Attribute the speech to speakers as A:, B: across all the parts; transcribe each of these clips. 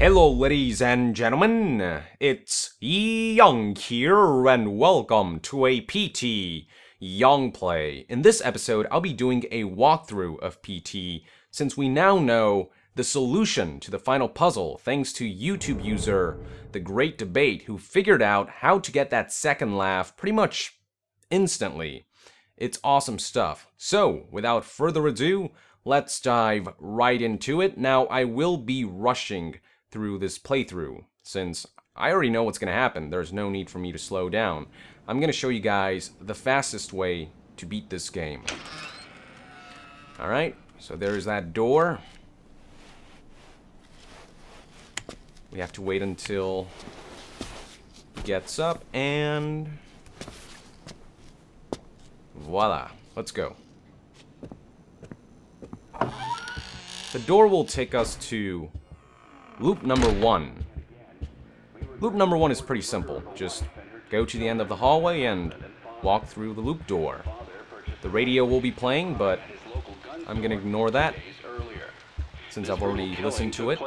A: Hello ladies and gentlemen, it's Young here and welcome to a PT YongPlay. In this episode, I'll be doing a walkthrough of PT since we now know the solution to the final puzzle thanks to YouTube user The Great Debate who figured out how to get that second laugh pretty much instantly. It's awesome stuff. So, without further ado, let's dive right into it. Now, I will be rushing through this playthrough since I already know what's going to happen. There's no need for me to slow down. I'm going to show you guys the fastest way to beat this game. Alright, so there's that door. We have to wait until he gets up and voila, let's go. The door will take us to loop number 1. Loop number 1 is pretty simple. Just go to the end of the hallway and walk through the loop door. The radio will be playing, but I'm going to ignore that since I've already listened to it.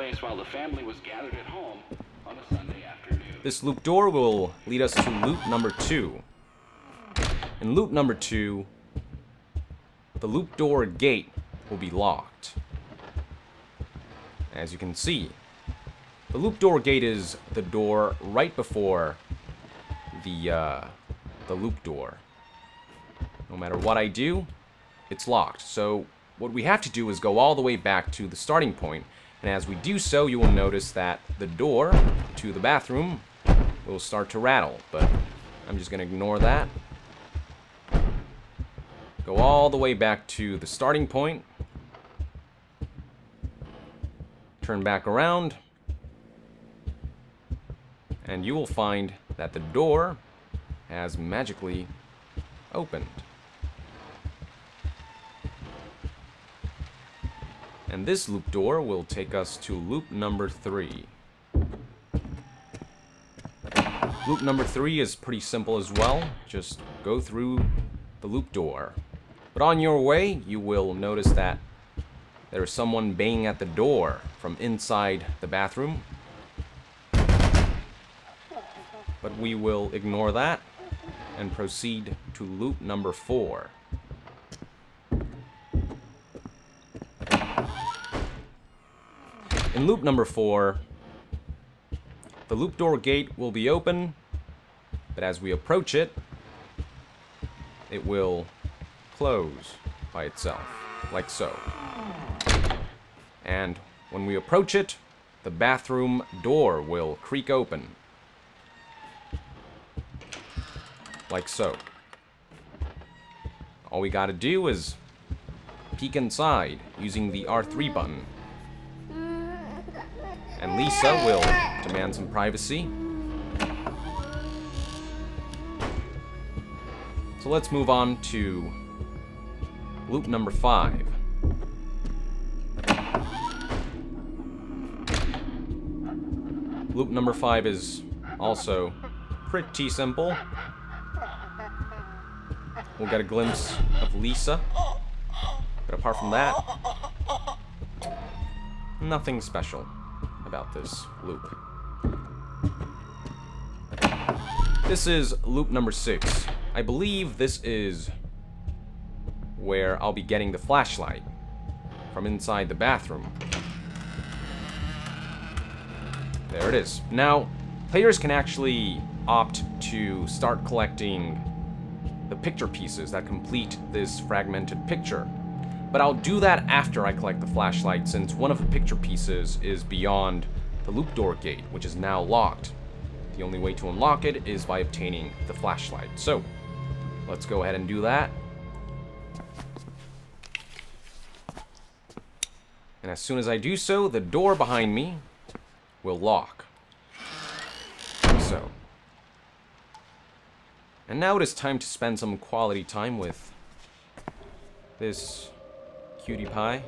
A: This loop door will lead us to loop number 2. In loop number 2, the loop door gate will be locked. As you can see, the loop door gate is the door right before the loop door. No matter what I do, it's locked. So what we have to do is go all the way back to the starting point. And as we do so, you will notice that the door to the bathroom will start to rattle. But I'm just going to ignore that. Go all the way back to the starting point. Turn back around. And you will find that the door has magically opened. And this loop door will take us to loop number 3. Loop number 3 is pretty simple as well. Just go through the loop door. But on your way, you will notice that there is someone banging at the door from inside the bathroom. But we will ignore that and proceed to loop number 4. In loop number 4, the loop door gate will be open, but as we approach it, it will close by itself, like so. And when we approach it, the bathroom door will creak open. Like so. All we gotta do is peek inside using the R3 button. And Lisa will demand some privacy. So let's move on to loop number 5. Loop number 5 is also pretty simple. We'll get a glimpse of Lisa. But apart from that, nothing special about this loop. This is loop number 6. I believe this is where I'll be getting the flashlight from inside the bathroom. There it is. Now, players can actually opt to start collecting the picture pieces that complete this fragmented picture. But I'll do that after I collect the flashlight, since one of the picture pieces is beyond the loop door gate, which is now locked. The only way to unlock it is by obtaining the flashlight. So, let's go ahead and do that. And as soon as I do so, the door behind me will lock. Like so. And now it is time to spend some quality time with this cutie pie.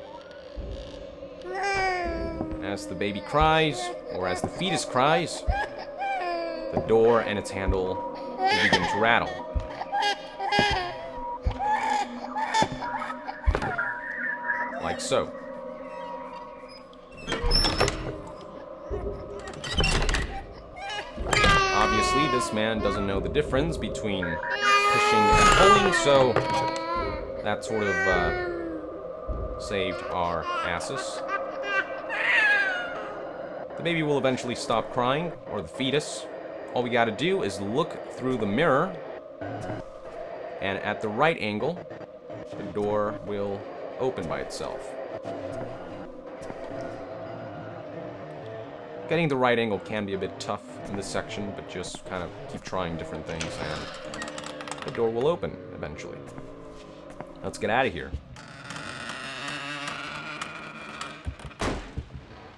A: As the baby cries, or as the fetus cries, the door and its handle will begin to rattle. Like so. this man doesn't know the difference between pushing and pulling, so that sort of saved our asses. The baby will eventually stop crying, or the fetus. All we gotta do is look through the mirror, and at the right angle, the door will open by itself. Getting the right angle can be a bit tough in this section, but just kind of keep trying different things and the door will open eventually. Let's get out of here.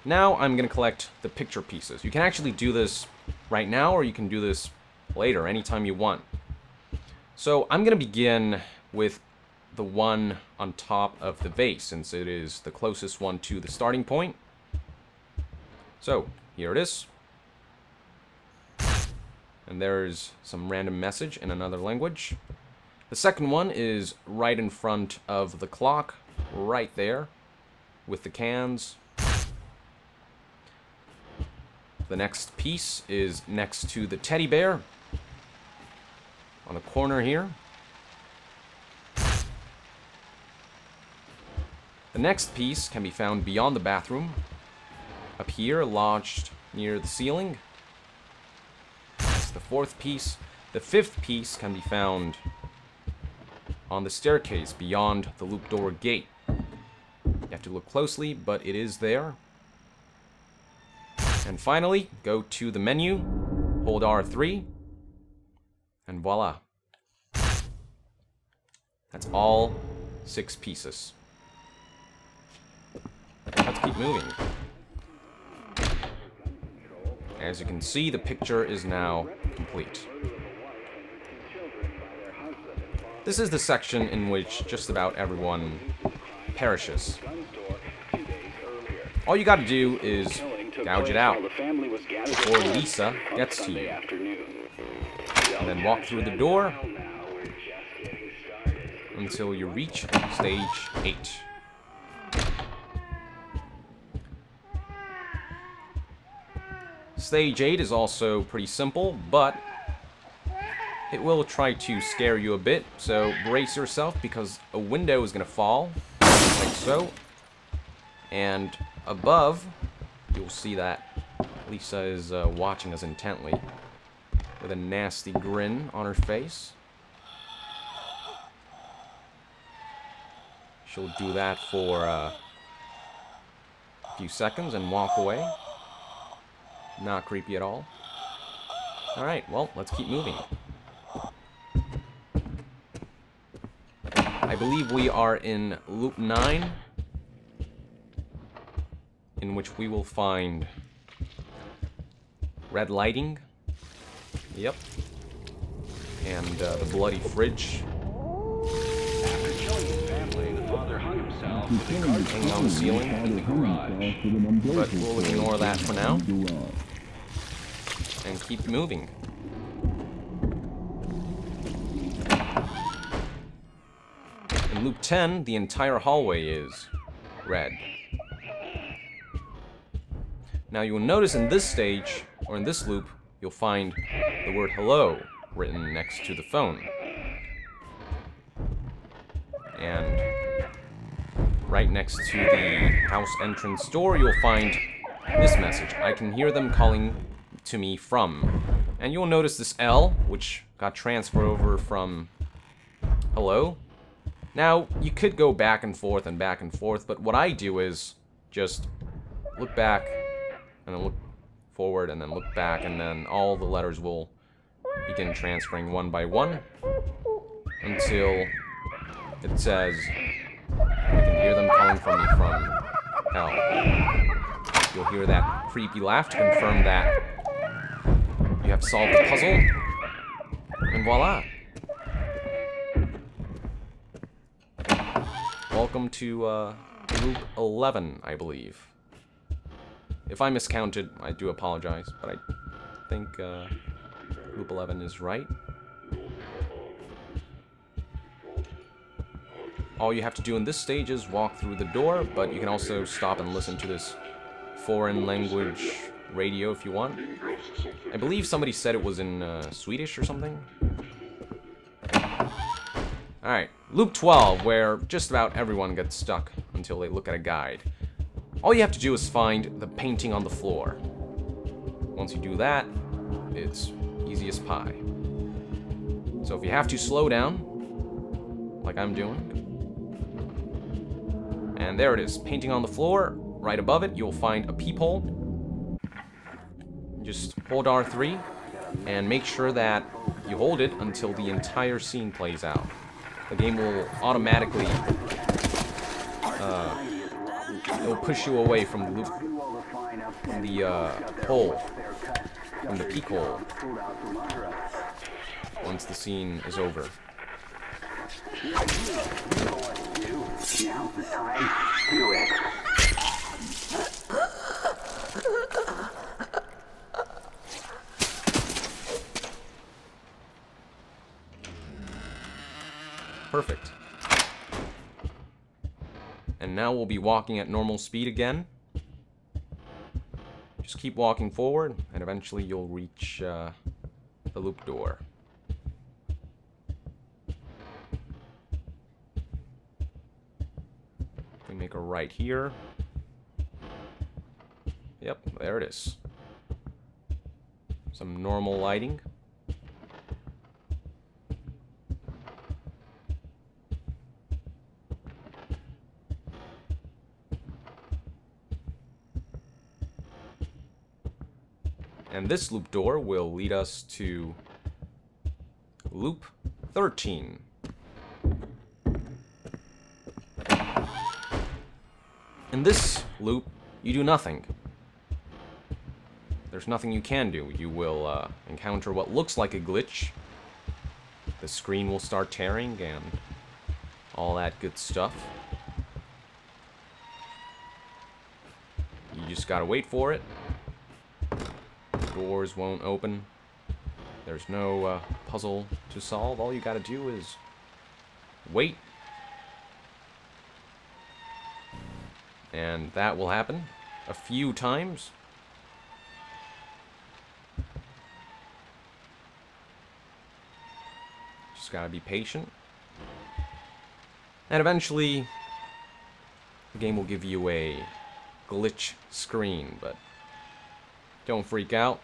A: Now I'm going to collect the picture pieces. You can actually do this right now, or you can do this later, anytime you want. So I'm going to begin with the one on top of the vase, since it is the closest one to the starting point. So, here it is. And there's some random message in another language. The second one is right in front of the clock, right there, with the cans. The next piece is next to the teddy bear, on the corner here. The next piece can be found beyond the bathroom, up here, lodged near the ceiling. That's the fourth piece. The fifth piece can be found on the staircase beyond the loop door gate. You have to look closely, but it is there. And finally, go to the menu, hold R3, and voila. That's all 6 pieces. Let's keep moving. As you can see, the picture is now complete. This is the section in which just about everyone perishes. All you gotta do is gouge it out before Lisa gets to you. And then walk through the door until you reach stage 8. Stage 8 is also pretty simple, but it will try to scare you a bit, so brace yourself because a window is going to fall, like so. And above, you'll see that Lisa is watching us intently with a nasty grin on her face. She'll do that for a few seconds and walk away. Not creepy at all. Alright, well, let's keep moving. I believe we are in loop 9, in which we will find red lighting. Yep. And the bloody fridge.
B: After killing his family, the father hung himself
A: hanging on the ceiling.
B: in the garage.
A: But we'll ignore that for now. And keep moving. In loop 10, the entire hallway is red. Now you'll notice in this stage, or in this loop, you'll find the word hello written next to the phone. And right next to the house entrance door, you'll find this message. I can hear them calling to me from. And you'll notice this L, which got transferred over from hello. Now, you could go back and forth, but what I do is just look back, and then look forward, and then look back, and then all the letters will begin transferring one by one until it says, I can hear them calling from me from hell. You'll hear that creepy laugh to confirm that you have solved the puzzle, and voila. Welcome to loop 11, I believe. If I miscounted, I do apologize, but I think loop 11 is right. All you have to do in this stage is walk through the door, but you can also stop and listen to this foreign language radio if you want. I believe somebody said it was in Swedish or something. Alright, loop 12, where just about everyone gets stuck until they look at a guide. All you have to do is find the painting on the floor. Once you do that, it's easy as pie. So if you have to, slow down, like I'm doing. And there it is, painting on the floor. Right above it, you'll find a peephole. Just hold R3 and make sure that you hold it until the entire scene plays out. The game will automatically it'll push you away from the loop, from the hole, from the peek hole, once the scene is over. Perfect. And now we'll be walking at normal speed again. Just keep walking forward, and eventually you'll reach the loop door. We make a right here. Yep, there it is. Some normal lighting. And this loop door will lead us to loop 13. In this loop, you do nothing. There's nothing you can do. You will encounter what looks like a glitch. The screen will start tearing and all that good stuff. You just gotta wait for it. Doors won't open. There's no puzzle to solve. All you gotta do is wait. And that will happen a few times. Just gotta be patient. And eventually, the game will give you a glitch screen, but don't freak out,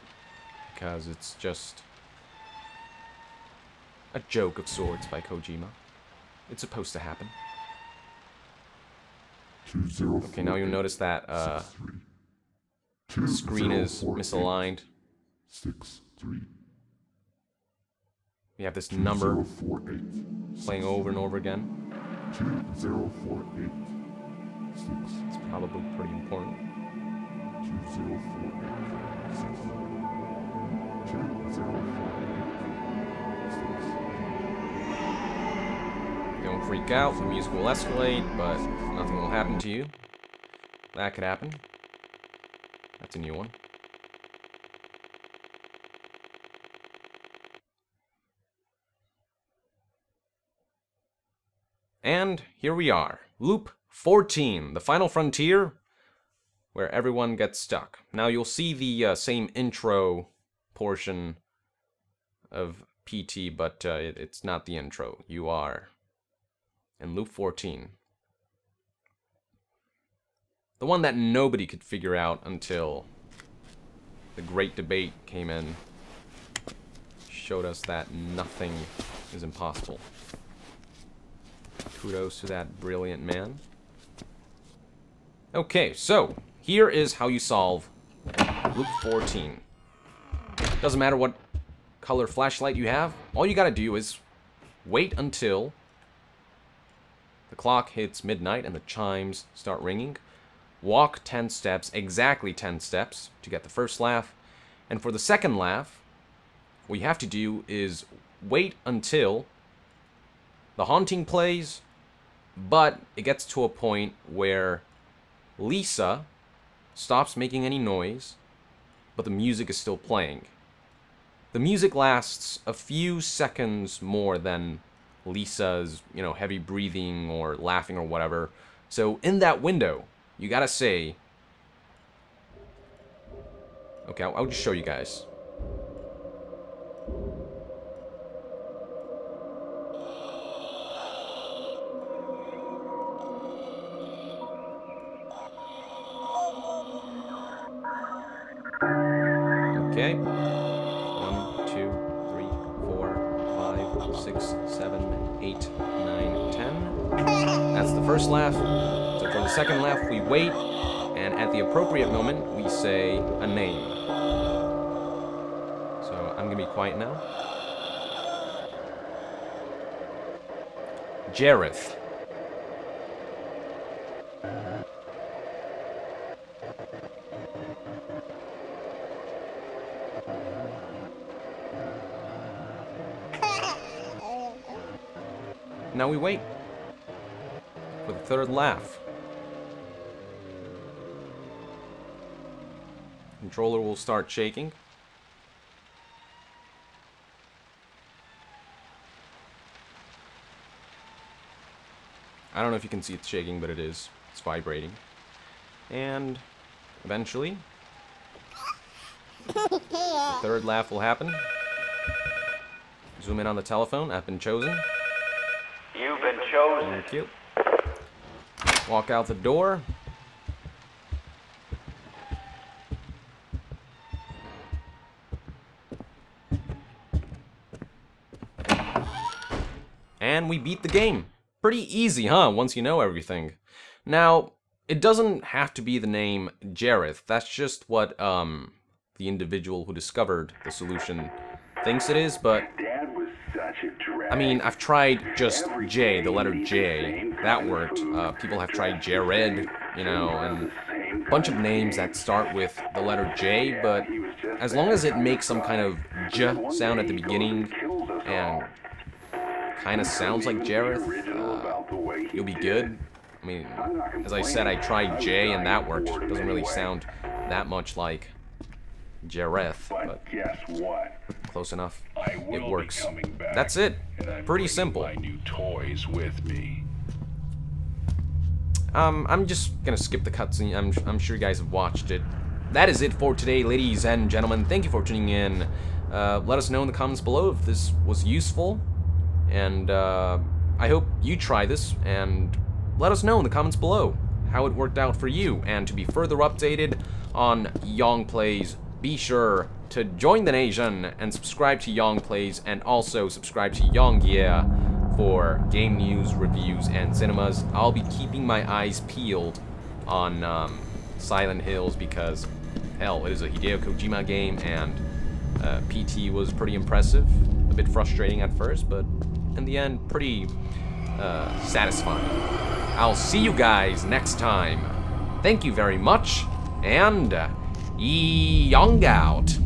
A: because it's just a joke of sorts by Kojima. It's supposed to happen. Okay, now you'll notice that the screen is misaligned. We have this number playing over and over again. It's probably pretty important. Don't freak out, the music will escalate, but nothing will happen to you. That could happen. That's a new one. And here we are, loop 14, the final frontier, where everyone gets stuck. Now you'll see the same intro portion of PT, but it's not the intro. You are in loop 14. The one that nobody could figure out until the great debate came in, showed us that nothing is impossible. Kudos to that brilliant man. Okay, so here is how you solve loop 14. Doesn't matter what color flashlight you have, all you gotta do is wait until the clock hits midnight and the chimes start ringing. Walk 10 steps, exactly 10 steps, to get the first laugh. And for the second laugh, what you have to do is wait until the haunting plays, but it gets to a point where Lisa stops making any noise, but the music is still playing. The music lasts a few seconds more than Lisa's, heavy breathing or laughing or whatever. So in that window, you gotta say, Okay, I'll just show you guys. Okay. 1, 2, 3, 4, 5, 6, 7, 8, 9, 10. That's the first laugh. So for the second laugh, we wait, and at the appropriate moment, we say a name. So I'm gonna be quiet now. Jareth. Now we wait for the third laugh. Controller will start shaking. I don't know if you can see it's shaking, but it is. It's vibrating. And eventually, the third laugh will happen. Zoom in on the telephone. I've been chosen.
B: You've been chosen.
A: Thank you. Walk out the door. And we beat the game. Pretty easy, huh? Once you know everything. Now, it doesn't have to be the name Jareth. That's just what the individual who discovered the solution thinks it is, but I mean, I've tried just J, the letter J. That worked. People have tried Jared, you know, and a bunch of names that start with the letter J, but as long as it makes some kind of J sound at the beginning and kind of sounds like Jareth, you'll be good. I mean, as I said, I tried J and that worked. It doesn't really sound that much like Jareth, but
C: guess what?
A: close enough.
C: I will
A: It works.
C: be coming back,
A: That's it.
C: and I'm
A: Pretty
C: bringing
A: simple.
C: My new toys with me.
A: I'm just gonna skip the cutscene. I'm sure you guys have watched it. That is it for today, ladies and gentlemen. Thank you for tuning in. Let us know in the comments below if this was useful, and I hope you try this, and let us know in the comments below how it worked out for you. And to be further updated on YongPlays, be sure to join the NASIAN and subscribe to YongPlays, and also subscribe to YongYea for game news, reviews, and cinemas. I'll be keeping my eyes peeled on Silent Hills because, hell, it is a Hideo Kojima game, and PT was pretty impressive. A bit frustrating at first, but in the end, pretty satisfying. I'll see you guys next time. Thank you very much, and Yong out.